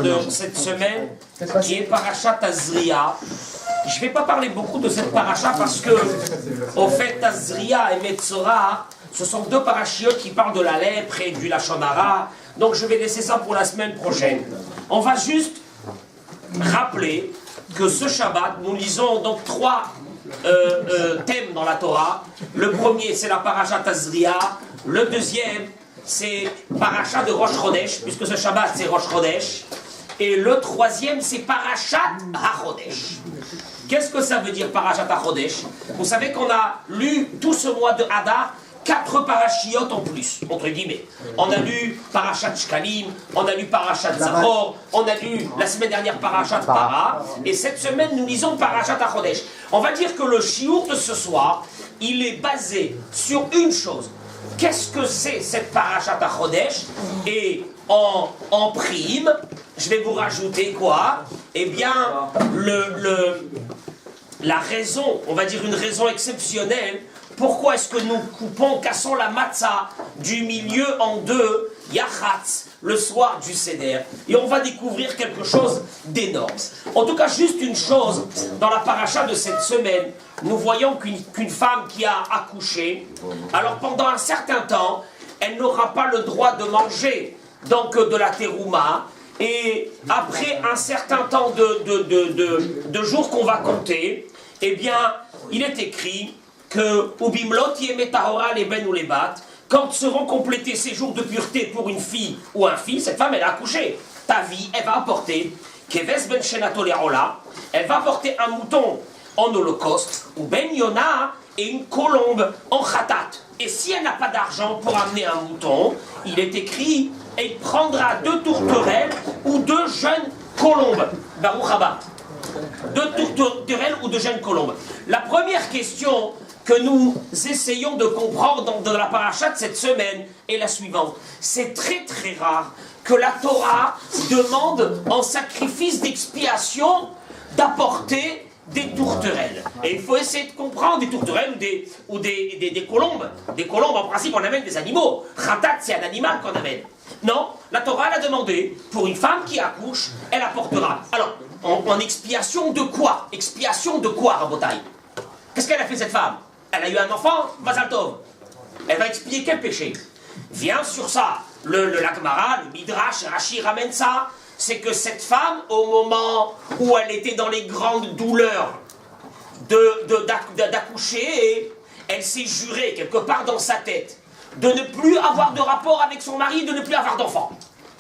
De cette semaine qui est Parashat Tazria. Je ne vais pas parler beaucoup de cette paracha parce que, au fait, Tazria et Metzora, ce sont deux parachiotes qui parlent de la lèpre et du Lachon Hara. Donc je vais laisser ça pour la semaine prochaine. On va juste rappeler que ce Shabbat, nous lisons donc trois thèmes dans la Torah. Le premier, c'est la paracha Tazria. Le deuxième, c'est paracha de Rosh Chodesh, puisque ce Shabbat, c'est Rosh Chodesh. Et le troisième, c'est Parashat HaChodesh. Qu'est-ce que ça veut dire Parashat HaChodesh? Vous savez qu'on a lu tout ce mois de Hadar 4 parachiotes en plus, entre guillemets. On a lu Parashat Shkalim, on a lu Parashat Zachor, on a lu la semaine dernière Parashat Para, et cette semaine nous lisons Parashat HaChodesh. On va dire que le shiur de ce soir, il est basé sur une chose. Qu'est-ce que c'est cette Parashat HaChodesh? Et en prime, je vais vous rajouter quoi? Eh bien, la raison, on va dire une raison exceptionnelle, pourquoi est-ce que nous cassons la matzah du milieu en deux, Yachatz, le soir du Seder, et on va découvrir quelque chose d'énorme. En tout cas, juste une chose, dans la paracha de cette semaine, nous voyons qu'une femme qui a accouché, alors pendant un certain temps, elle n'aura pas le droit de manger donc de la terouma, et après un certain temps de jours qu'on va compter, eh bien, il est écrit que quand seront complétés ces jours de pureté pour une fille ou un fils, cette femme, elle a accouché. Ta vie, elle va apporter elle va apporter un mouton en holocauste, ou ben yona et une colombe en khatat. Et si elle n'a pas d'argent pour amener un mouton, il est écrit, elle prendra 2 tourterelles ou 2 jeunes colombes. Baruch haba. 2 tourterelles ou 2 jeunes colombes. La première question que nous essayons de comprendre dans la paracha de cette semaine est la suivante. C'est très très rare que la Torah demande en sacrifice d'expiation d'apporter des tourterelles. Et il faut essayer de comprendre des tourterelles ou des colombes. Des colombes, en principe, on amène des animaux. Khatat, c'est un animal qu'on amène. Non, la Torah l'a demandé. Pour une femme qui accouche, elle apportera. Alors, en expiation de quoi? Expiation de quoi, Rabotai? Qu'est-ce qu'elle a fait, cette femme? Elle a eu un enfant, Mazal Tov. Elle va expier quel péché? Vient sur ça, la Gemara, le Midrash, Rashi ramène ça. C'est que cette femme, au moment où elle était dans les grandes douleurs d'accoucher, elle s'est jurée quelque part dans sa tête de ne plus avoir de rapport avec son mari, de ne plus avoir d'enfant.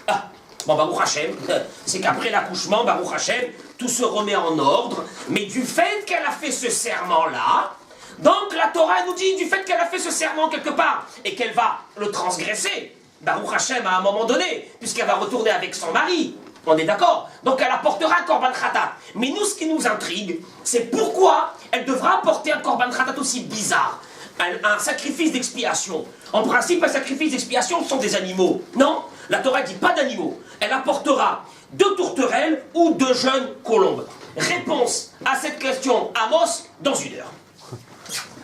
Ah, bon, Baruch Hashem, c'est qu'après l'accouchement, Baruch Hashem, tout se remet en ordre, mais du fait qu'elle a fait ce serment-là, donc la Torah nous dit du fait qu'elle a fait ce serment quelque part, et qu'elle va le transgresser, Baruch Hashem à un moment donné, puisqu'elle va retourner avec son mari. On est d'accord? Donc elle apportera un korban khatat. Mais nous, ce qui nous intrigue, c'est pourquoi elle devra apporter un korban khatat aussi bizarre. Un sacrifice d'expiation. En principe, un sacrifice d'expiation sont des animaux. Non, la Torah dit pas d'animaux. Elle apportera 2 tourterelles ou 2 jeunes colombes. Réponse à cette question, Amos, dans 1 heure.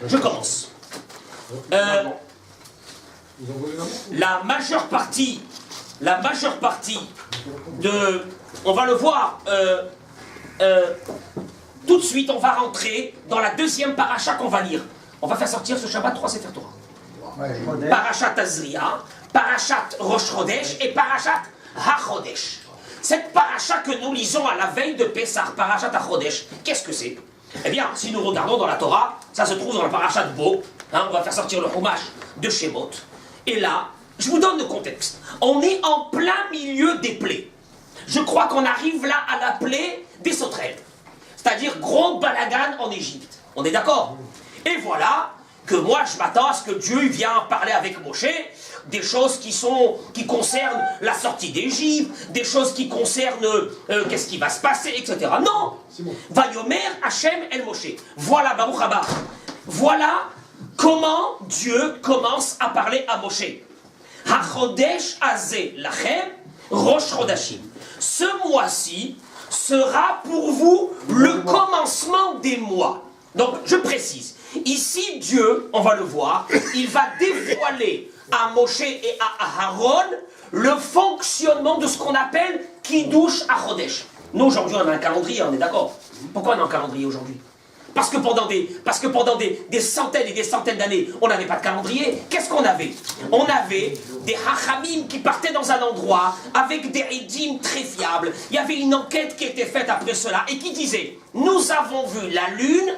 Je commence. La majeure partie de... On va le voir tout de suite, on va rentrer dans la deuxième paracha qu'on va lire. On va faire sortir ce Shabbat 3 Sefer Torah. Parashat Tazria, Parashat Rosh Chodesh et Parashat HaChodesh. Cette paracha que nous lisons à la veille de Pessah, Parashat HaChodesh, qu'est-ce que c'est? Eh bien, si nous regardons dans la Torah, ça se trouve dans la Parashat Bo, on va faire sortir le Chumash de Shemot. Et là, je vous donne le contexte. On est en plein milieu des plaies. Je crois qu'on arrive là à la plaie des sauterelles. C'est-à-dire gros balagan en Égypte. On est d'accord? Et voilà que moi je m'attends à ce que Dieu vienne parler avec Moshe des choses qui concernent la sortie d'Égypte, des choses qui concernent qu'est-ce qui va se passer, etc. Non! Vayomer Hachem El Moshe. Voilà, Baruch Haba. Voilà comment Dieu commence à parler à Moshe. HaChodesh Azeh Lachem Rosh Chodashim. Ce mois-ci sera pour vous le commencement des mois. Donc, je précise, Ici, Dieu, on va le voir, il va dévoiler à Moshe et à Aaron le fonctionnement de ce qu'on appelle Kiddush HaChodesh. Nous, aujourd'hui, on a un calendrier, on est d'accord. Pourquoi on a un calendrier aujourd'hui? Parce que pendant des centaines et des centaines d'années, on n'avait pas de calendrier. Qu'est-ce qu'on avait? On avait des hachamim qui partaient dans un endroit avec des édim très fiables. Il y avait une enquête qui était faite après cela et qui disait, nous avons vu la lune,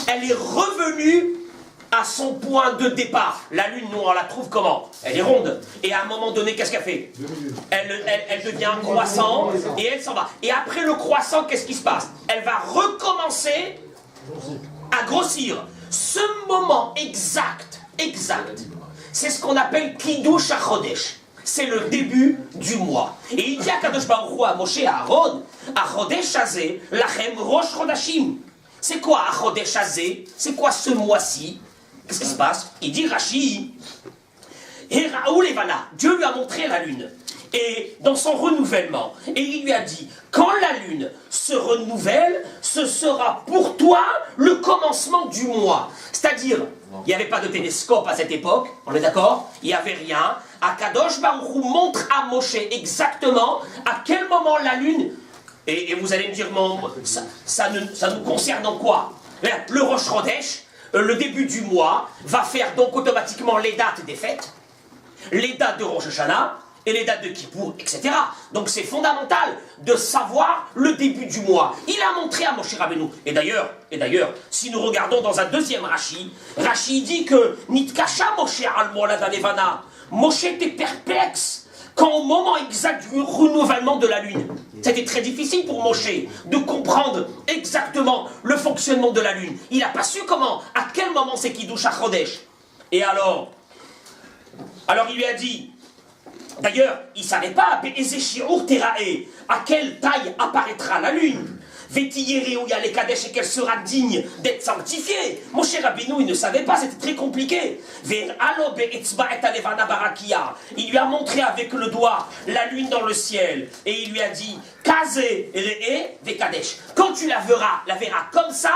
elle est revenue à son point de départ. La lune, nous, on la trouve comment? Elle est ronde. Et à un moment donné, qu'est-ce qu'elle fait? Elle devient un croissant et elle s'en va. Et après le croissant, qu'est-ce qui se passe? Elle va recommencer à grossir. Ce moment exact, c'est ce qu'on appelle Kiddush HaChodesh. C'est le début du mois. Et il dit à Kadosh Baruch Hu, à Moshe et à Aaron, HaChodesh hazeh lachem rosh chodashim. C'est quoi HaChodesh hazeh? C'est quoi ce mois-ci? Qu'est-ce qui se passe? Il dit Rashi, Heraou levana. Dieu lui a montré la lune. Et dans son renouvellement, et il lui a dit, quand la lune se renouvelle, ce sera pour toi le commencement du mois. C'est-à-dire, il n'y avait pas de télescope à cette époque, on est d'accord? Il n'y avait rien. Akadosh Baruch Hu montre à Moshe exactement à quel moment la lune, et vous allez me dire, ça nous concerne en quoi? Le Rosh Chodesh, le début du mois, va faire donc automatiquement les dates des fêtes, les dates de Rosh Hashanah, et les dates de Kippour, etc. Donc c'est fondamental de savoir le début du mois. Il a montré à Moshe Rabbeinu. Et d'ailleurs, si nous regardons dans un deuxième Rashi, Rashi dit que Nitkasha Moshe al-Molad Nevana. Moshe était perplexe quand au moment exact du renouvellement de la lune. C'était très difficile pour Moshe de comprendre exactement le fonctionnement de la lune. Il n'a pas su comment, à quel moment c'est Kiddush HaChodesh. Et alors il lui a dit, d'ailleurs, il ne savait pas à quelle taille apparaîtra la lune. Vétiyere où il y a les Kadesh et qu'elle sera digne d'être sanctifiée. Moshe Rabbeinu, il ne savait pas, c'était très compliqué. Il lui a montré avec le doigt la lune dans le ciel et il lui a dit Kaze Re'e Vekadesh. Quand tu la verras comme ça,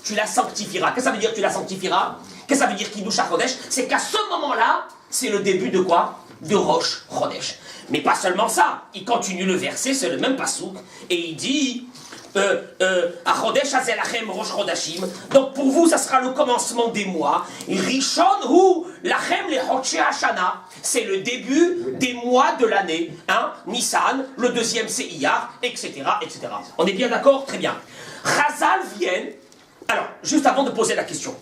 tu la sanctifieras. Qu'est-ce que ça veut dire tu la sanctifieras? Qu'est-ce que ça veut dire Kiddush HaChodesh? C'est qu'à ce moment-là, c'est le début de quoi? De Rosh Chodesh. Mais pas seulement ça, il continue le verset, c'est le même pasouk, et il dit Achodesh hazeh lachem Rosh Chodashim. Donc pour vous, ça sera le commencement des mois. Rishon hu lachem lechodshei hashana. C'est le début des mois de l'année. Nissan, le deuxième c'est Iyar, etc., etc. On est bien d'accord? Très bien. Chazal viennent. Alors, juste avant de poser la question,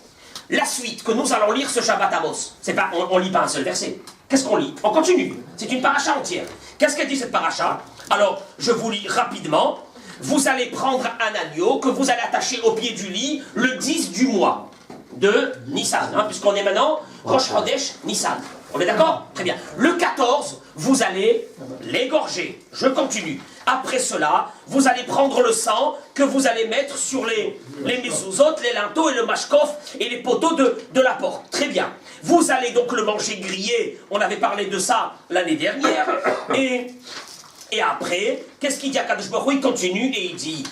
la suite que nous allons lire ce Shabbat Amos, c'est pas, on lit pas un seul verset. Qu'est-ce qu'on lit? On continue. C'est une paracha entière. Qu'est-ce qu'elle dit cette paracha? Alors, je vous lis rapidement. Vous allez prendre un agneau que vous allez attacher au pied du lit le 10 du mois de Nissan, puisqu'on est maintenant Rosh Chodesh Nissan. On est d'accord? Très bien. Le 14, vous allez l'égorger. Je continue. Après cela, vous allez prendre le sang que vous allez mettre sur les mezuzot, les linteaux et le mashkof et les poteaux de la porte. Très bien. Vous allez donc le manger grillé. On avait parlé de ça l'année dernière. Et après, qu'est-ce qu'il dit à Kadosh Baruch Hu? Il continue et il dit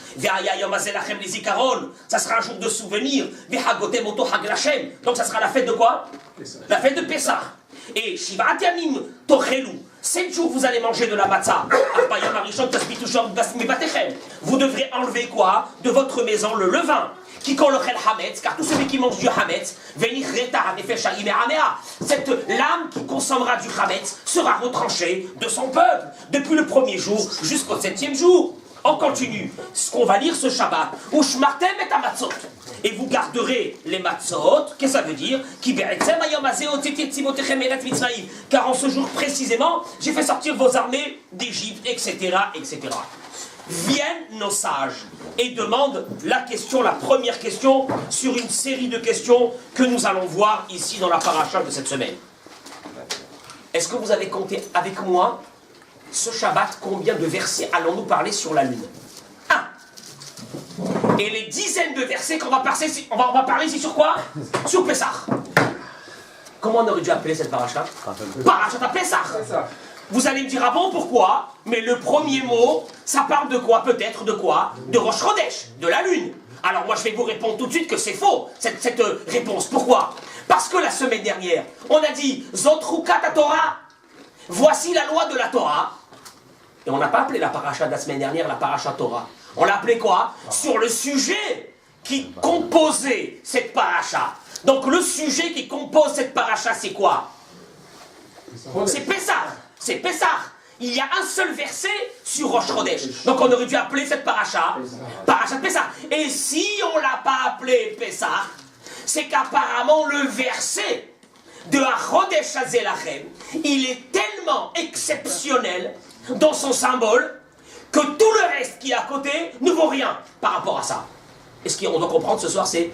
ça sera un jour de souvenir. Donc ça sera la fête de quoi? La fête de Pessah. Et Shivat Yamim Tochelu. 7 jours vous allez manger de la matzah. Vous devrez enlever quoi? De votre maison le levain. Car tout celui qui mange du hametz, cette lame qui consommera du hametz sera retranchée de son peuple depuis le premier jour jusqu'au 7e jour. On continue. Ce qu'on va lire ce Shabbat. Et vous garderez les matzot. Qu'est-ce que ça veut dire? Car en ce jour précisément, j'ai fait sortir vos armées d'Égypte, etc., etc. Viennent nos sages et demandent la première question sur une série de questions que nous allons voir ici dans la paracha de cette semaine. Est-ce que vous avez compté avec moi ce Shabbat combien de versets allons-nous parler sur la lune? 1. Et les dizaines de versets qu'on va parler, on va parler ici sur quoi? Sur Pessah. Comment on aurait dû appeler cette paracha? Paracha à Pessah. Vous allez me dire, ah bon, pourquoi? Mais le premier mot, ça parle de quoi? Peut-être de quoi? De Rosh Chodesh, de la lune. Alors moi je vais vous répondre tout de suite que c'est faux, cette réponse. Pourquoi? Parce que la semaine dernière, on a dit, Zot Chukat Torah, voici la loi de la Torah. Et on n'a pas appelé la paracha de la semaine dernière la paracha Torah. On l'a appelé quoi? Sur le sujet qui composait cette paracha. Donc le sujet qui compose cette paracha, c'est quoi? C'est Pessah. C'est Pessah. Il y a un seul verset sur Rosh Chodesh. Donc on aurait dû appeler cette paracha paracha de Pessah. Et si on ne l'a pas appelé Pessah, c'est qu'apparemment le verset de Chodesh Hazeh Lachem, il est tellement exceptionnel dans son symbole que tout le reste qui est à côté ne vaut rien par rapport à ça. Et ce qu'on doit comprendre ce soir, c'est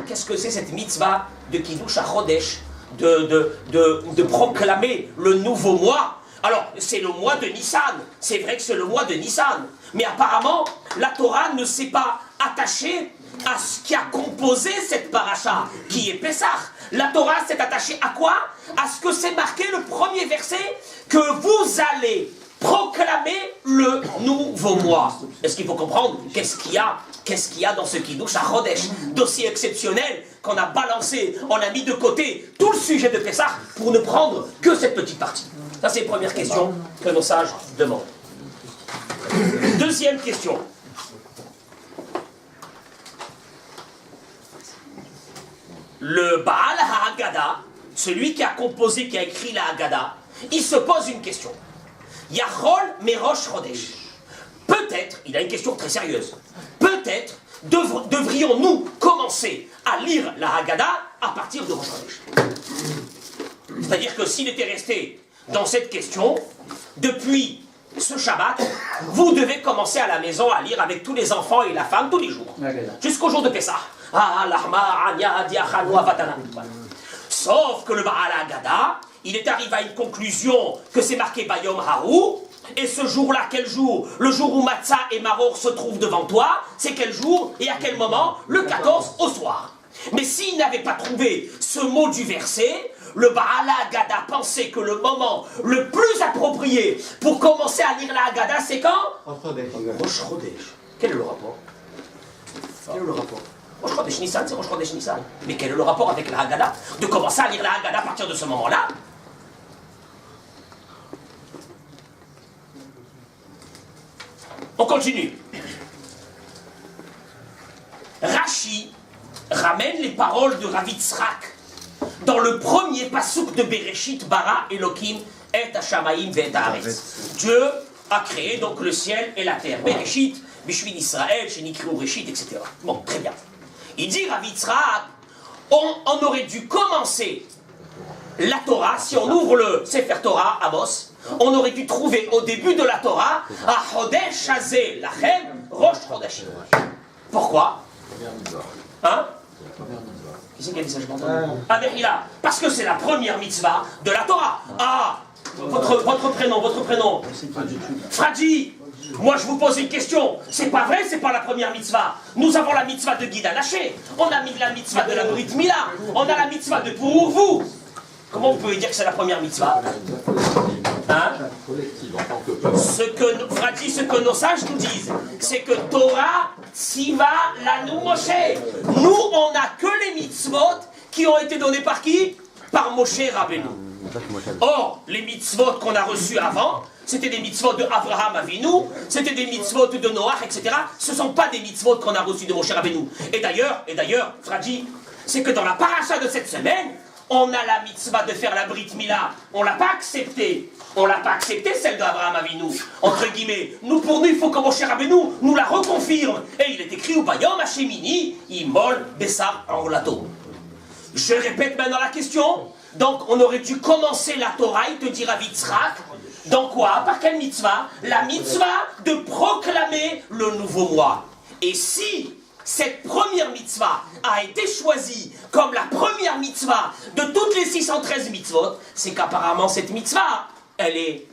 qu'est-ce que c'est cette mitzvah de Kiddush HaChodesh, de proclamer le nouveau mois. Alors, c'est le mois de Nissan, c'est vrai que c'est le mois de Nissan, mais apparemment, la Torah ne s'est pas attachée à ce qui a composé cette paracha, qui est Pessah. La Torah s'est attachée à quoi? À ce que c'est marqué le premier verset, que vous allez proclamer le nouveau mois. Est-ce qu'il faut comprendre qu'est-ce qu'il y a dans ce Kiddush HaChodesh d'aussi exceptionnel qu'on a balancé, on a mis de côté tout le sujet de Pessah pour ne prendre que cette petite partie. Ça c'est la première question que nos sages demandent. Deuxième question. Le Baal HaHaggadah, celui qui a composé, qui a écrit la Haggadah, il se pose une question. Yachol Merosh Chodesh. Peut-être, il a une question très sérieuse, peut-être devrions-nous commencer à lire la Haggadah à partir de Rosh Chodesh. C'est-à-dire que s'il était resté dans cette question, depuis ce Shabbat, vous devez commencer à la maison à lire avec tous les enfants et la femme tous les jours, jusqu'au jour de Pessah. Sauf que le Baal Haggadah, il est arrivé à une conclusion que c'est marqué Bayom Haou, et ce jour-là, quel jour? Le jour où Matzah et Maror se trouvent devant toi, c'est quel jour et à quel moment? Le 14 au soir. Mais s'il n'avait pas trouvé ce mot du verset, le Baal Haggadah pensait que le moment le plus approprié pour commencer à lire la Haggadah, c'est quand? Rosh Chodesh. Quel est le rapport? Quel est le rapport? Rosh Chodesh Nissan, c'est Rosh Chodesh Nissan. Mais quel est le rapport avec la Haggadah? De commencer à lire la Haggadah à partir de ce moment-là? On continue. Rashi ramène les paroles de Rav Yitzhak dans le premier pasuk de Bereshit bara Elokim et Hashamaim ve'et haaretz. Dieu a créé donc le ciel et la terre. Bereshit, Bishvil Israël, Shenikru Reshit, etc. Bon, très bien. Il dit Rav Yitzhak, on aurait dû commencer la Torah, si on ouvre le Sefer Torah, Amos, on aurait dû trouver au début de la Torah à Chodesh Hazeh Lachem Rosh Chodesh. Pourquoi? Hein? Qui c'est qui a dit ça? Je m'entends. Ah, Berhila, parce que c'est la première mitzvah de la Torah. Ah, votre prénom. Fradji. Moi je vous pose une question. C'est pas vrai, c'est pas la première mitzvah. Nous avons la mitzvah de Guida Naché. On a mis la mitzvah de la Brit Mila. On a la mitzvah de pour vous. Comment vous pouvez dire que c'est la première mitzvah? Hein? Ce que nos sages nous disent, c'est que Torah, Tziva, Lanu Moshe. Nous, on n'a que les mitzvot qui ont été donnés par qui? Par Moshe Rabbeinu. Or, les mitzvot qu'on a reçus avant, c'était des mitzvot de Avraham Avinu, c'était des mitzvot de Noach, etc. Ce ne sont pas des mitzvot qu'on a reçus de Moshe Rabbeinu. Et d'ailleurs, Fradji, c'est que dans la paracha de cette semaine, on a la mitzvah de faire la Brit Mila. On ne l'a pas acceptée. On ne l'a pas acceptée, celle d'Avraham Avinu. Entre guillemets. Pour nous, il faut que Moshe Rabbeinu nous la reconfirme. Et il est écrit au Bayom Hashemini, Imol Bessar Anolato. Je répète maintenant la question. Donc, on aurait dû commencer la Torah, il te dira Yitzhak. Dans quoi? Par quelle mitzvah? La mitzvah de proclamer le nouveau mois. Et si cette première mitzvah a été choisie comme la première mitzvah de toutes les 613 mitzvot, c'est qu'apparemment cette mitzvah, elle est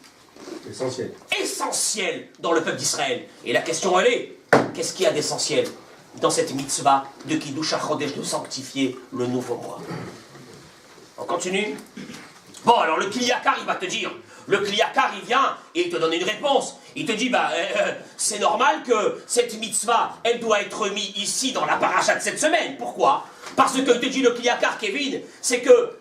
essentielle dans le peuple d'Israël. Et la question elle est, qu'est-ce qu'il y a d'essentiel dans cette mitzvah de Kiddush HaChodesh, de sanctifier le nouveau mois? On continue? Bon, alors le Kli Yakar, il va te dire, le Kliakar, il vient et il te donne une réponse. Il te dit, c'est normal que cette mitzvah, elle doit être mise ici dans la paracha de cette semaine. Pourquoi? Parce que te dit le Kliakar, Kevin, c'est que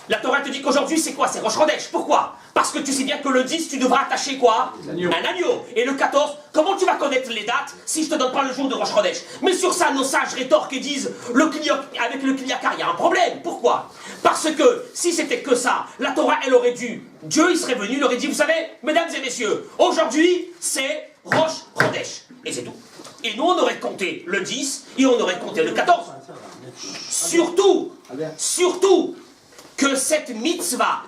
la Torah te dit qu'aujourd'hui, c'est quoi? C'est Rosh Chodesh. Pourquoi? Parce que tu sais bien que le 10, tu devras attacher quoi? Un agneau. Et le 14, comment tu vas connaître les dates si je te donne pas le jour de Rosh Chodesh? Mais sur ça, nos sages rétorquent et disent, avec le Kliakar, il y a un problème. Pourquoi? Parce que si c'était que ça, la Torah, elle aurait dû, Dieu, il serait venu, il aurait dit, vous savez, mesdames et messieurs, aujourd'hui, c'est Rosh Chodesh. Et c'est tout. Et nous, on aurait compté le 10 et on aurait compté le 14. Surtout que cette mitzvah,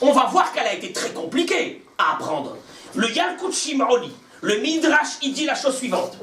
on va voir qu'elle a été très compliquée à apprendre. Le Yalkut Shim'oli, le Midrash, il dit la chose suivante.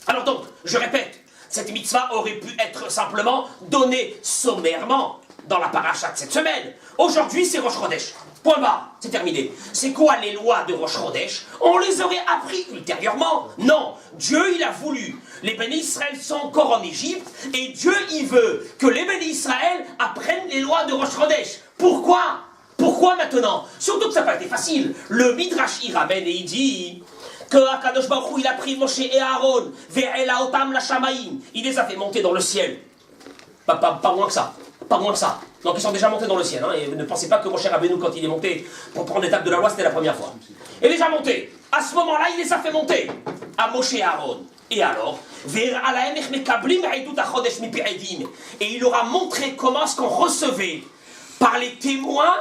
Alors donc, je répète, cette mitzvah aurait pu être simplement donnée sommairement dans la paracha de cette semaine. Aujourd'hui, c'est Rosh Chodesh. Point barre, c'est terminé. C'est quoi les lois de Rosh Chodesh? On les aurait appris ultérieurement. Non, Dieu, il a voulu. Les bénis Israël sont encore en Égypte et Dieu, il veut que les bénis Israël apprennent les lois de Rosh Chodesh. Pourquoi? Pourquoi maintenant? Surtout que ça n'a pas été facile. Le Midrash, il ramène et il dit que Akadosh Baruch Hu, il a pris Moshe et Aaron, ve'ela otam la shamaim. Il les a fait monter dans le ciel. Pas moins que ça. Pas moins que ça. Donc ils sont déjà montés dans le ciel. Hein, et ne pensez pas que Moshe Rabbeinu, quand il est monté pour prendre l'étape de la loi, c'était la première fois. Il est déjà monté. À ce moment-là, il les a fait monter. À Moshe et Aaron. Et alors, et il leur a montré comment est-ce qu'on recevait par les témoins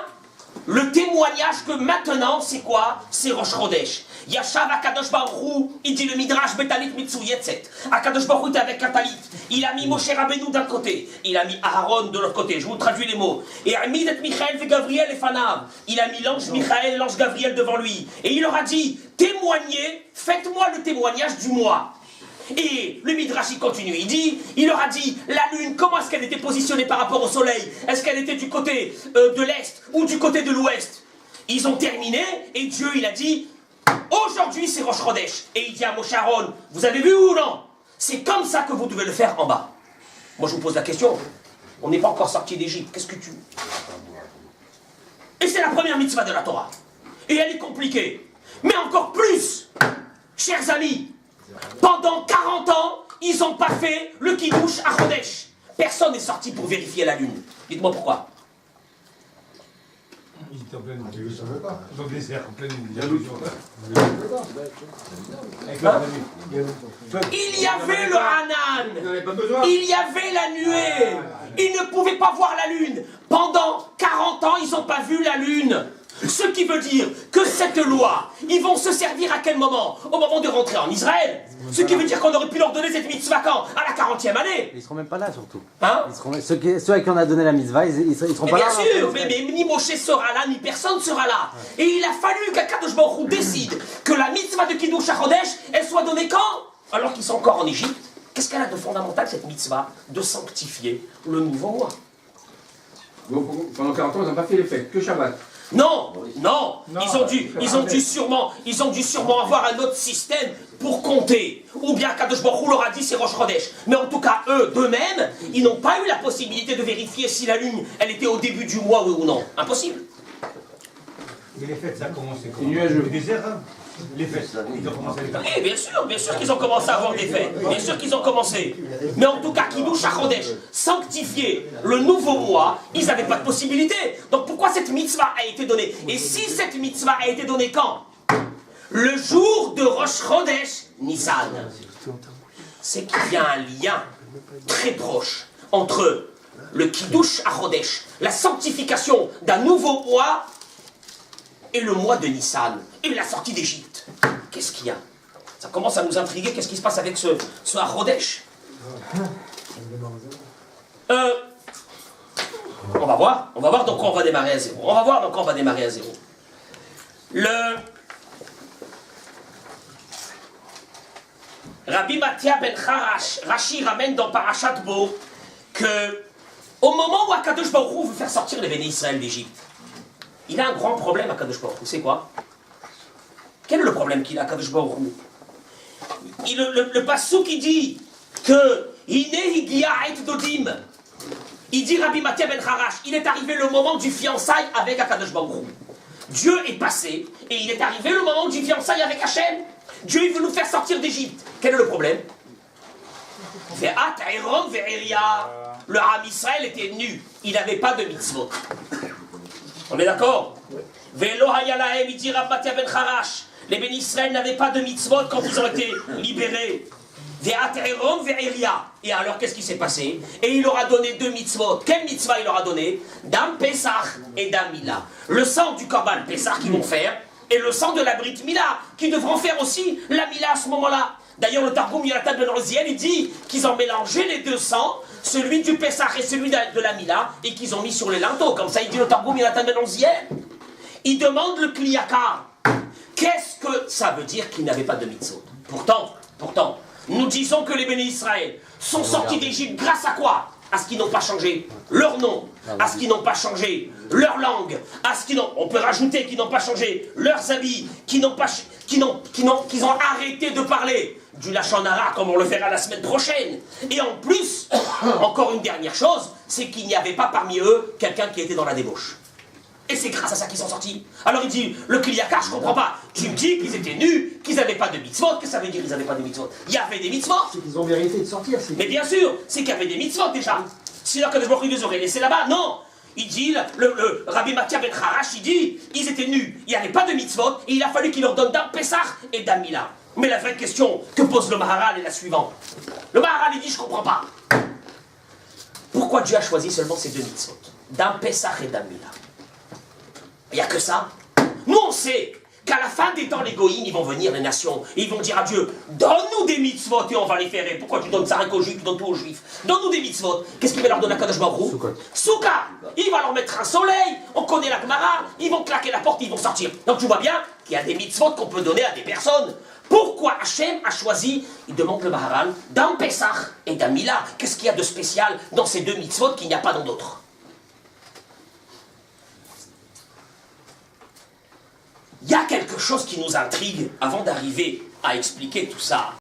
le témoignage que maintenant, c'est quoi? C'est Rosh Chodesh. Yashav Akadosh Baruch Hu, il dit le Midrash Betalit Mitsu Yetzet. Akadosh Baruch Hu était avec un talit. Il a mis Moshe Rabbeinu d'un côté. Il a mis Aaron de l'autre côté. Je vous traduis les mots. Et Amid et Michael et Gabriel et Fanav. Il a mis l'ange Michael, l'ange Gabriel devant lui. Et il leur a dit, témoignez, faites-moi le témoignage du moi. Et le Midrash il continue, il leur a dit, la lune, comment est-ce qu'elle était positionnée par rapport au soleil? Est-ce qu'elle était du côté de l'est ou du côté de l'ouest? Ils ont terminé et Dieu il a dit, aujourd'hui c'est Rosh Chodesh. Et il dit à Moshe Aaron, vous avez vu ou non? C'est comme ça que vous devez le faire en bas. Moi je vous pose la question, on n'est pas encore sorti d'Égypte, qu'est-ce que tu... Et c'est la première mitzvah de la Torah. Et elle est compliquée. Mais encore plus, chers amis, pendant 40 ans, ils n'ont pas fait le Kiddush à Chodesh. Personne n'est sorti pour vérifier la lune. Dites-moi pourquoi. Il était en pleine dans le désert, en pleine il y avait le Hanan. Il y avait la nuée. Ils ne pouvaient pas voir la lune. Pendant 40 ans, ils n'ont pas vu la lune. Ce qui veut dire que cette loi, ils vont se servir à quel moment? Au moment de rentrer en Israël. Ce qui veut dire qu'on aurait pu leur donner cette mitzvah quand? À la 40e année. Ils seront même pas là surtout. Hein? Ceux à qui on a donné la mitzvah, ils seront pas là. Bien sûr, mais ni Moshe sera là, ni personne sera là. Et il a fallu qu'Akadosh Baruch Hu décide que la mitzvah de Kiddush HaChodesh, elle soit donnée quand? Alors qu'ils sont encore en Égypte. Qu'est-ce qu'elle a de fondamental cette mitzvah? De sanctifier le nouveau mois. Donc pendant 40 ans, ils n'ont pas fait les fêtes, que Shabbat. Non, ils ont dû sûrement avoir un autre système pour compter. Ou bien Kadosh Baruch Hu leur a dit c'est Rosh Chodesh. Mais en tout cas, eux, d'eux-mêmes, ils n'ont pas eu la possibilité de vérifier si la lune, elle était au début du mois, oui ou non. Impossible. Mais les fêtes, ça a commencé quand? C'est nuageux. Le désert, hein? Les fêtes, ils ont commencé avec Oui, bien sûr qu'ils ont commencé à avoir des fêtes. Bien sûr qu'ils ont commencé. Mais en tout cas, Kiddush HaChodesh, sanctifier le nouveau mois, ils n'avaient pas de possibilité. Donc pourquoi cette mitzvah a été donnée? Et si cette mitzvah a été donnée quand? Le jour de Rosh Chodesh Nissan. C'est qu'il y a un lien très proche entre le Kiddush HaChodesh, la sanctification d'un nouveau mois, et le mois de Nissan, et la sortie d'Égypte. Qu'est-ce qu'il y a? Ça commence à nous intriguer, qu'est-ce qui se passe avec ce HaChodesh? On va voir donc on va démarrer à zéro. Le Rabbi Mathia ben Harash, Rashi ramène dans Parashat Bo que au moment où Akadosh Baruch Hu veut faire sortir les bénis Israël d'Égypte, il a un grand problème à Kadosh Baruch Hu. C'est quoi? Quel est le problème qu'il a à Kadosh Baruch Hu? Le passouk qui dit que Hine higia et dodim. Il dit Rabbi Mathia ben Harash, il est arrivé le moment du fiançailles avec Akadosh Baruch Hu. Dieu est passé et il est arrivé le moment du fiançailles avec Hachem. Dieu il veut nous faire sortir d'Égypte. Quel est le problème? Le Ham Israël était nu. Il n'avait pas de mitzvot. On est d'accord? Il dit Rabbi Mathia ben Harash, les bénis Israël n'avaient pas de mitzvot quand ils ont été libérés. Et alors qu'est-ce qui s'est passé? Et il leur a donné 2 mitzvot. Quelle mitzvah il leur a donné? Dam Pesach et Dam Mila. Le sang du Korban Pesach qu'ils vont faire et le sang de la Brit Mila qui devront faire aussi la Mila à ce moment-là. D'ailleurs le Targum Yonatan ben Roziel il dit qu'ils ont mélangé les 2 sangs, celui du Pesach et celui de la Mila, et qu'ils ont mis sur les linteaux. Comme ça il dit le Targum Yonatan ben Roziel. Il demande le Kliyakar. Qu'est-ce que ça veut dire qu'il n'avait pas de mitzvot? Pourtant, nous disons que les bénis Israël sont sortis d'Égypte grâce à quoi? À ce qu'ils n'ont pas changé leur nom, à ce qu'ils n'ont pas changé leur langue, à ce qu'ils n'ont, on peut rajouter qu'ils n'ont pas changé leurs habits, qu'ils ont arrêté de parler du Lachon Hara comme on le verra la semaine prochaine. Et en plus, encore une dernière chose, c'est qu'il n'y avait pas parmi eux quelqu'un qui était dans la débauche. Et c'est grâce à ça qu'ils sont sortis. Alors il dit, le Kliyakar, je comprends pas. Tu me dis qu'ils étaient nus, qu'ils n'avaient pas de mitzvot. Qu'est-ce que ça veut dire qu'ils n'avaient pas de mitzvot? Il y avait des mitzvot. C'est qu'ils ont mérité de sortir. Mais bien sûr, c'est qu'il y avait des mitzvot déjà. Sinon, quand je les aurais laissés là-bas, non. Il dit, le Rabbi Mathia ben Harash, il dit, ils étaient nus, il n'y avait pas de mitzvot, et il a fallu qu'il leur donne Dam Pesach et Dam Mila. Mais la vraie question que pose le Maharal est la suivante. Le Maharal, il dit, je comprends pas. Pourquoi Dieu a choisi seulement ces 2 mitzvot? Dam Pesach et Dam Mila. Il n'y a que ça. Nous, on sait qu'à la fin des temps, les goïms, ils vont venir, les nations, et ils vont dire à Dieu, donne-nous des mitzvot et on va les faire. Et pourquoi tu donnes ça qu'aux juifs, tu donnes tout aux juifs? Donne-nous des mitzvot. Qu'est-ce qu'il va leur donner à Kadosh Baruch Hu? Souka. Il va leur mettre un soleil, on connaît la Gemara, ils vont claquer la porte, ils vont sortir. Donc tu vois bien qu'il y a des mitzvot qu'on peut donner à des personnes. Pourquoi Hachem a choisi, il demande le Maharal, Dam Pesach et Dam Mila? Qu'est-ce qu'il y a de spécial dans ces 2 mitzvot qu'il n'y a pas dans d'autres? Il y a quelque chose qui nous intrigue avant d'arriver à expliquer tout ça.